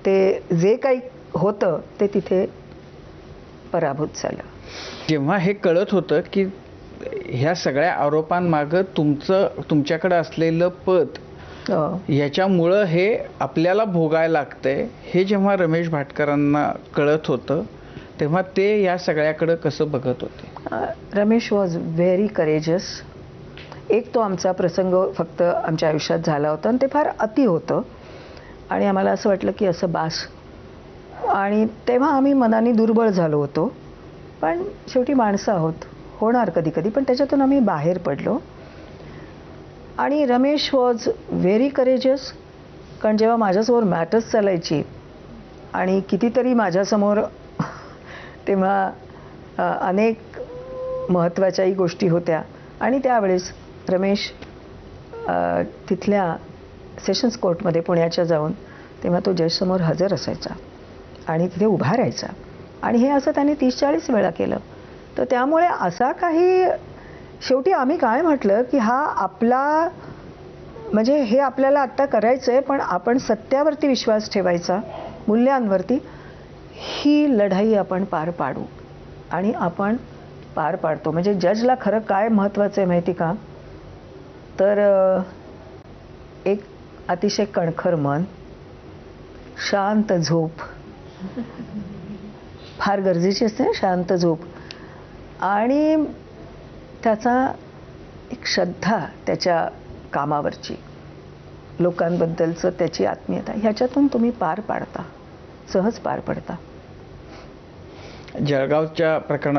ते जे काही होतं ते तिथे पराभूत झालं. जेव्हा हे कळत होतं की ह्या सगळ्या आरोपांमागं तुमच्याकडे असलेलं पद ह्याच्यामुळं हे आपल्याला भोगायला लागतंय, हे जेव्हा रमेश भाटकरांना कळत होतं तेव्हा ते या सगळ्याकडे कसं बघत होते? Ramesh was very courageous. एक तो आमचा प्रसंग फक्त आमच्या आयुष्यात झाला होता आणि ते फार अति होतं आणि आम्हाला असं वाटलं की असं बास, आणि तेव्हा आम्ही मनाने दुर्बळ झालो होतो. पण शेवटी माणसं आहोत, होणार कधी कधी, पण त्याच्यातून आम्ही बाहेर पडलो. आणि रमेश वॉज व्हेरी करेजस, कारण जेव्हा माझ्यासमोर मॅटर्स चालायची आणि कितीतरी माझ्यासमोर तेव्हा अनेक महत्त्वाच्याही गोष्टी होत्या, आणि त्यावेळेस रमेश तिथल्या सेशन्स कोर्टमध्ये पुण्याच्या जाऊन तेव्हा तो जजसमोर हजर असायचा आणि तिथे उभा राहायचा, आणि हे असं त्याने 30-40 वेळा केलं. तर त्यामुळे असा काही, शेवटी आम्ही काय म्हटलं की हा आपला, म्हणजे हे आपल्याला आत्ता करायचं आहे, पण आपण सत्यावरती विश्वास ठेवायचा, मूल्यांवरती. ही लढाई आपण पार पाडू, आणि आपण पार पाडतो. म्हणजे जजला खरं काय महत्त्वाचं आहे माहिती का, तर एक अतिशय कणखर मन, शांत झोप फार गरजेची असते, शांत झोप, आणि त्याचा एक श्रद्धा त्याच्या कामावरची, लोकांबद्दलचं त्याची आत्मीयता, ह्याच्यातून तुम्ही पार पाडता, सहज पार पडता. जळगावच्या प्रकरणाचं